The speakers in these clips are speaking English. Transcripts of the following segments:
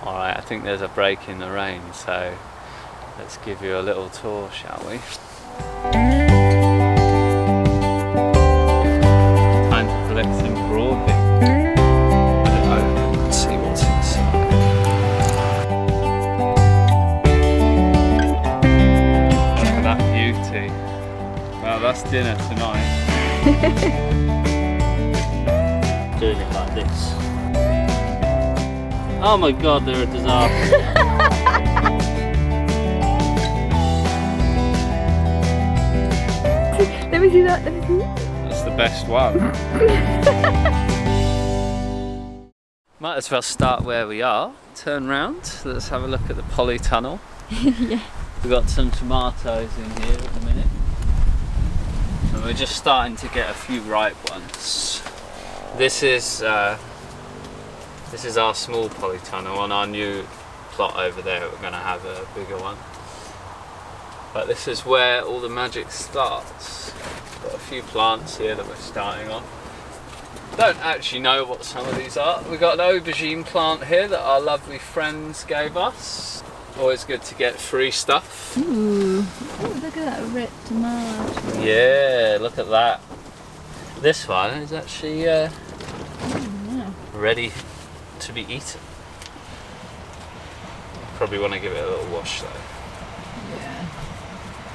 Alright, I think there's a break in the rain, so let's give you a little tour, shall we? Time to collect some broadleaf. Let's see what's inside. Look at that beauty. Well, that's dinner tonight. Doing it like this. Oh my god, they're a disaster. Let me see that, let me see that. That's the best one. Might as well start where we are. Turn round, let's have a look at the polytunnel. Yeah. We've got some tomatoes in here at the minute. And we're just starting to get a few ripe ones. This is our small polytunnel. On our new plot over there we're going to have a bigger one. But this is where all the magic starts. Got a few plants here that we're starting on. Don't actually know what some of these are. We've got an aubergine plant here that our lovely friends gave us. Always good to get free stuff. Ooh, oh, look at that red tomato. Yeah, look at that. This one is actually Yeah. ready to be eaten. Probably want to give it a little wash though. Yeah.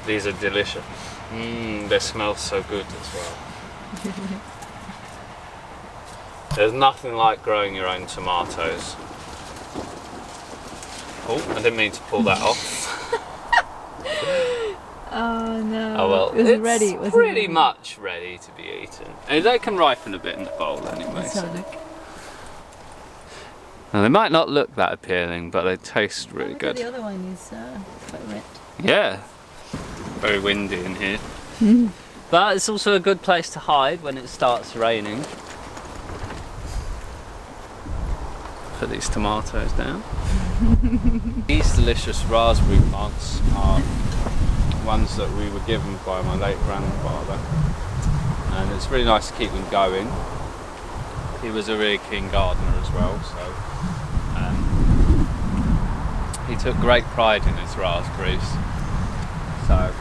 These are delicious. They smell so good as well. There's nothing like growing your own tomatoes. Oh, I didn't mean to pull that off. Oh no. Oh well, It was it's ready. It was pretty much ready to be eaten. And they can ripen a bit in the bowl anyway. Let's have a look. Now, they might not look that appealing, but they taste really Look good. at the other one is quite red. Yeah, very windy in here. But it's also a good place to hide when it starts raining. Put these tomatoes down. These delicious raspberry plants are ones that we were given by my late grandfather, and it's really nice to keep them going. He was a really keen gardener as well, so he took great pride in his raspberries. So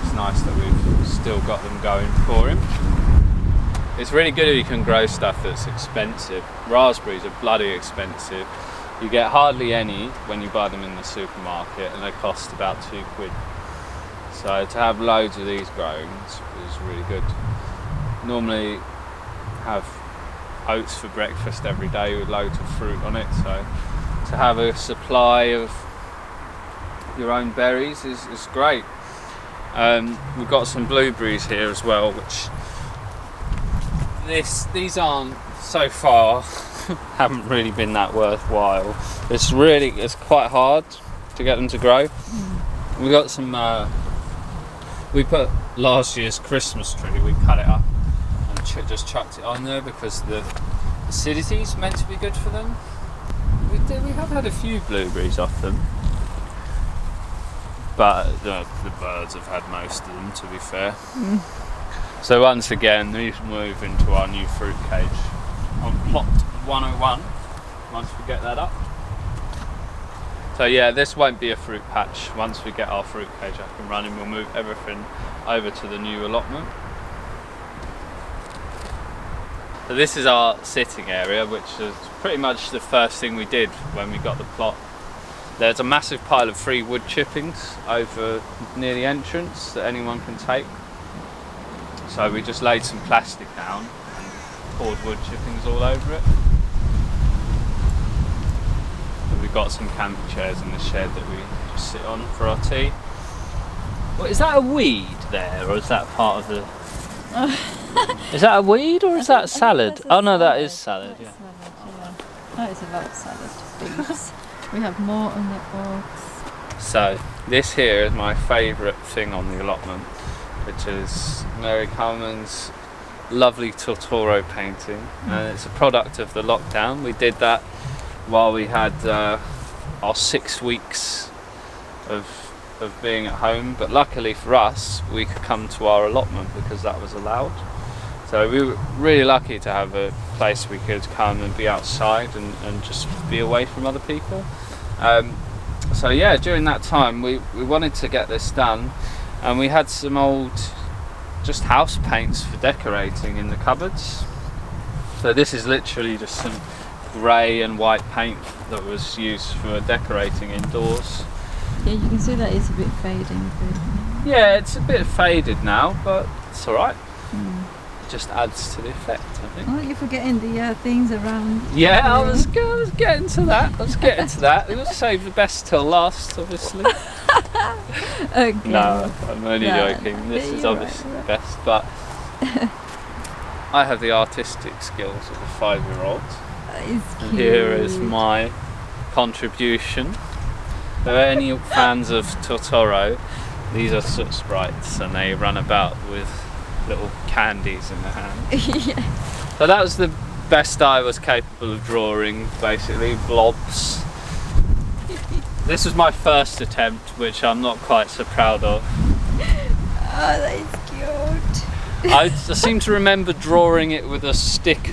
it's nice that we've still got them going for him. It's really good if you can grow stuff that's expensive. Raspberries are bloody expensive. You get hardly any when you buy them in the supermarket, and they cost about £2. So to have loads of these growing is really good. Normally have oats for breakfast every day with loads of fruit on it, so to have a supply of your own berries is great. We've got some blueberries here as well, which these aren't so far haven't really been that worthwhile. It's quite hard to get them to grow. We got some we put last year's Christmas tree, we cut it up and just chucked it on there because the acidity is meant to be good for them. We have had a few blueberries off them, but the birds have had most of them, to be fair. So once again, we move into our new fruit cage on plot 101 once we get that up. So yeah, this won't be a fruit patch. Once we get our fruit cage up and running, we'll move everything over to the new allotment. So this is our sitting area, which is pretty much the first thing we did when we got the plot. There's a massive pile of free wood chippings over near the entrance that anyone can take. So we just laid some plastic down and poured wood chippings all over it. And we've got some camping chairs in the shed that we just sit on for our tea. Well, is that a weed there, or is that part of the... Is that a weed, or is that salad? Oh no, that is salad, yeah. That is a lot of salad. Leaves. We have more on the box. So this here is my favourite thing on the allotment, which is Maricarmen's lovely Totoro painting, and it's a product of the lockdown. We did that while we had our 6 weeks of being at home, but luckily for us we could come to our allotment because that was allowed. So So we were really lucky to have a place we could come and be outside and just be away from other people. So yeah, during that time we wanted to get this done, and we had some old just house paints for decorating in the cupboards. So this is literally just some grey and white paint that was used for decorating indoors. Yeah, you can see that it's a bit fading. Yeah, it's a bit faded now, but it's alright. It just adds to the effect, I think. Oh, you're forgetting the things around. Yeah, I was getting to that. We'll save the best till last, obviously. Okay. No, I'm only joking. This is obviously the best, but I have the artistic skills of a 5-year-old. It's cute. And here is my contribution. If there are any fans of Totoro, these are soot sprites, and they run about with little candies in their hand. Yeah. So that was the best I was capable of drawing, basically, blobs. This was my first attempt, which I'm not quite so proud of. Oh, that is cute. I seem to remember drawing it with a stick.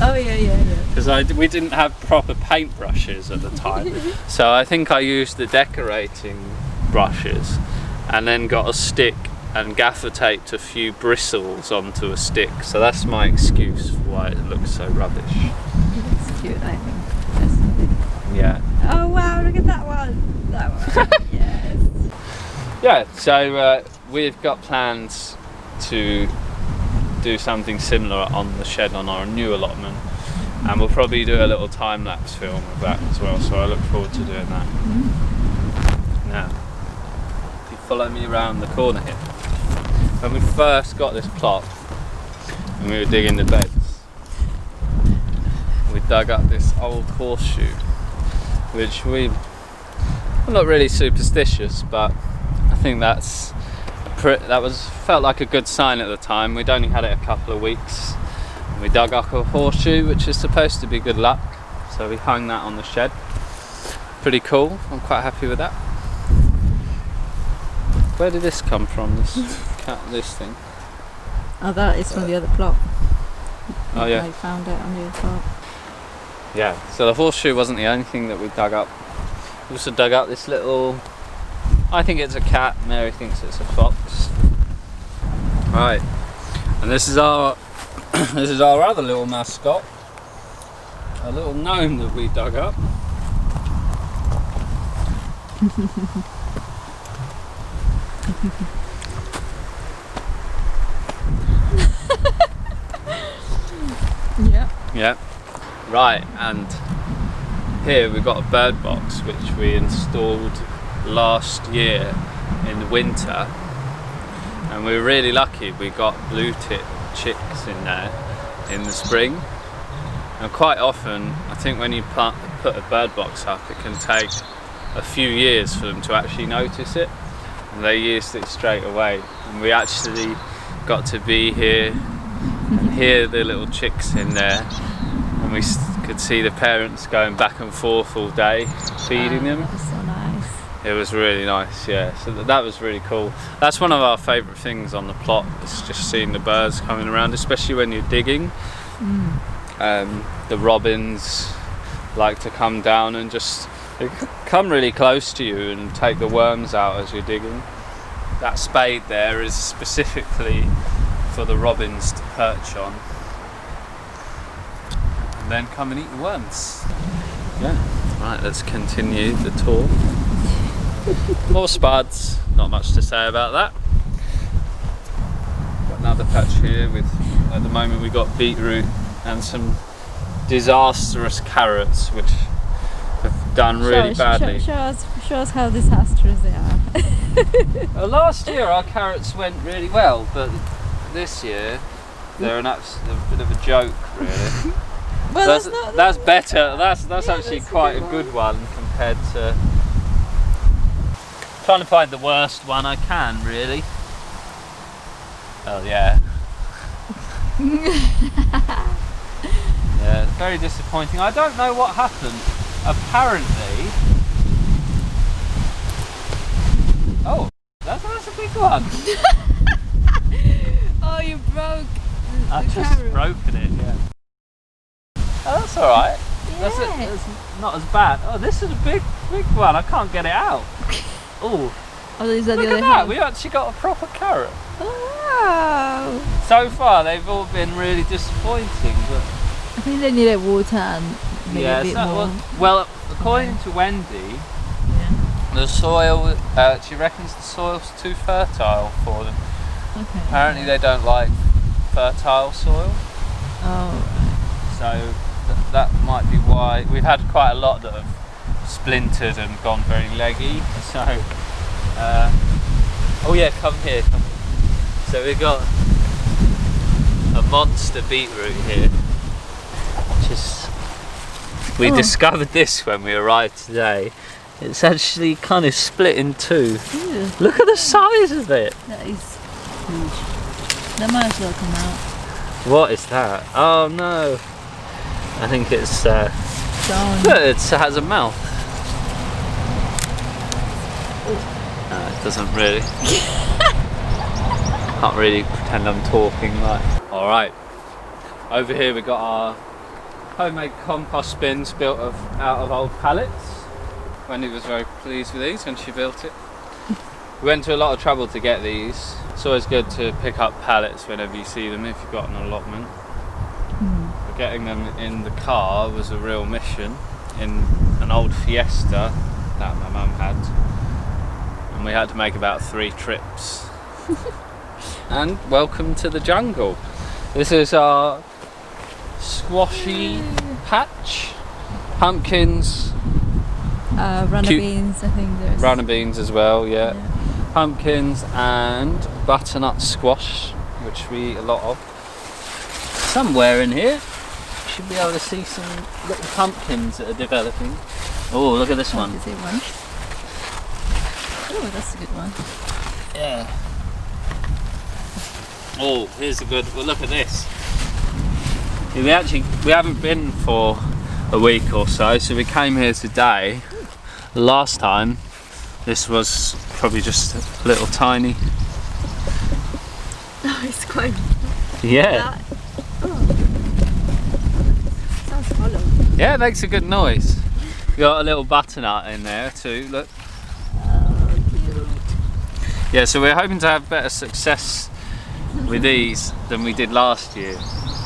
Oh yeah. Because we didn't have proper paint brushes at the time, so I think I used the decorating brushes, and then got a stick and gaffer taped a few bristles onto a stick. So that's my excuse for why it looks so rubbish. It's cute, I think. Personally. Yeah. Oh wow! Look at that one. That one. Yes. Yeah. So we've got plans to do something similar on the shed on our new allotment, and we'll probably do a little time-lapse film of that as well, so I look forward to doing that. Now, if you follow me around the corner here, when we first got this plot and we were digging the beds, we dug up this old horseshoe, which I'm not really superstitious, but I think felt like a good sign at the time. We'd only had it a couple of weeks. We dug up a horseshoe, which is supposed to be good luck, so we hung that on the shed. Pretty cool. I'm quite happy with that. Where did this come from? This thing? Oh, that is from the other plot. Oh yeah. I found it on the other plot. Yeah. So the horseshoe wasn't the only thing that we dug up. We also dug up this little. I think it's a cat. Mary thinks it's a fox. Right, and this is our other little mascot, a little gnome that we dug up. Yeah. Yeah. Right, and here we've got a bird box which we installed last year in the winter, and we were really lucky. We got blue tip chicks in there in the spring, and quite often I think when you put a bird box up, it can take a few years for them to actually notice it, and they used it straight away, and we actually got to be here and hear the little chicks in there, and we could see the parents going back and forth all day feeding them. That was so nice. It was really nice, yeah. So that was really cool. That's one of our favourite things on the plot, is just seeing the birds coming around, especially when you're digging. The robins like to come down and just come really close to you and take the worms out as you're digging. That spade there is specifically for the robins to perch on and then come and eat the worms. Yeah. Right, let's continue the tour. More spuds, not much to say about that. Got another patch here with, at the moment we got beetroot and some disastrous carrots which have done really badly. Show us how disastrous they are. Well, last year our carrots went really well, but this year they're a bit of a joke, really. Well, that's better. That's actually quite a good one compared to. Trying to find the worst one I can, really. Oh yeah. Yeah, very disappointing. I don't know what happened. Apparently. Oh, that's a big one. Oh Oh, you broke I've the just carrot. broken it, yeah. Oh, that's alright. Yeah. That's not as bad. Oh, this is a big one. I can't get it out. Oh, Oh, is that Look the at other that, half? we actually got a proper carrot. Oh, wow. So far, they've all been really disappointing, but I think they needed water and maybe a bit more. well, according to Wendy, the soil, she reckons the soil's too fertile for them. Okay. Apparently they don't like fertile soil, Oh, so that might be why. We've had quite a lot that have splintered and gone very leggy, so oh yeah, come here. So we've got a monster beetroot here, which is, we discovered this when we arrived today. It's actually kind of split in two. ew. Look at the size of it. That is huge. That might as well come out. What is that? Oh no. I think it's Gone. look, it has a mouth. No, it doesn't really. Can't really pretend I'm talking like. Alright. Over here we got our homemade compost bins built out of old pallets. Wendy was very pleased with these when she built it. We went to a lot of trouble to get these. It's always good to pick up pallets whenever you see them if you've got an allotment. But getting them in the car was a real mission in an old Fiesta that my mum had. And we had to make about 3 trips. And welcome to the jungle. This is our squashy patch. Pumpkins, runner Cute. beans, I think there's. runner beans as well, yeah. Pumpkins and butternut squash, which we eat a lot of. Somewhere in here, you should be able to see some little pumpkins that are developing. Oh, look at this one. Is it one? Oh, that's a good one. Yeah. Oh, here's a good. Well, look at this. We haven't been for a week or so, so we came here today. Last time, this was probably just a little tiny. Oh, it's quite. Yeah. Sounds hollow. Yeah, it makes a good noise. We got a little butternut in there too. Look. Oh, cute. Yeah, so we're hoping to have better success with these than we did last year.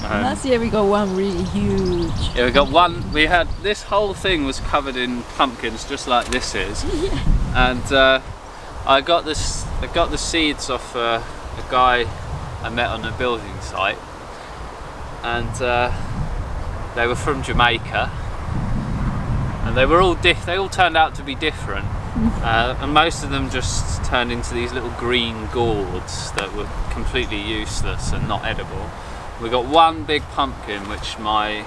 Last year we got one really huge. Yeah, we got one. We had this whole thing was covered in pumpkins, just like this is. And I got the seeds off a guy I met on a building site, and they were from Jamaica, and they were all they all turned out to be different. And most of them just turned into these little green gourds that were completely useless and not edible. We got one big pumpkin which my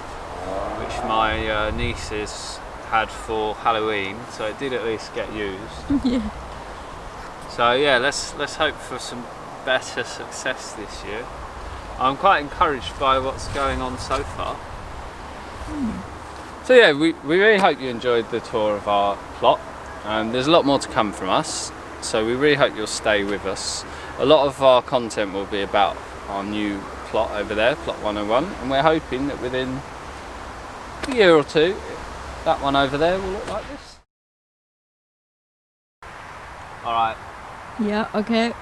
nieces had for Halloween, so it did at least get used. Yeah. So yeah, let's hope for some better success this year. I'm quite encouraged by what's going on so far. So yeah, we really hope you enjoyed the tour of our plot. There's a lot more to come from us, so we really hope you'll stay with us. A lot of our content will be about our new plot over there, plot 101, and we're hoping that within a year or two, that one over there will look like this. Alright. Yeah, okay.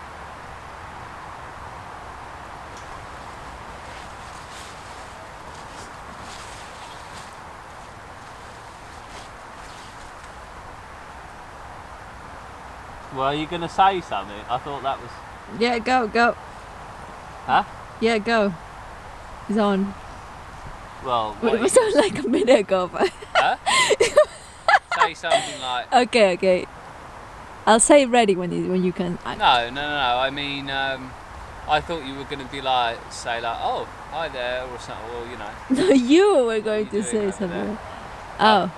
Well, are you going to say something? I thought that was... Yeah, go. Huh? Yeah, go. It's on. Well, It was on like a minute ago, but. Huh? Say something like... Okay. I'll say ready when you can. No. I mean, I thought you were going to be like, say like, oh, hi there, or something, or you know. No, you were going What are you to doing say over something. there? Oh.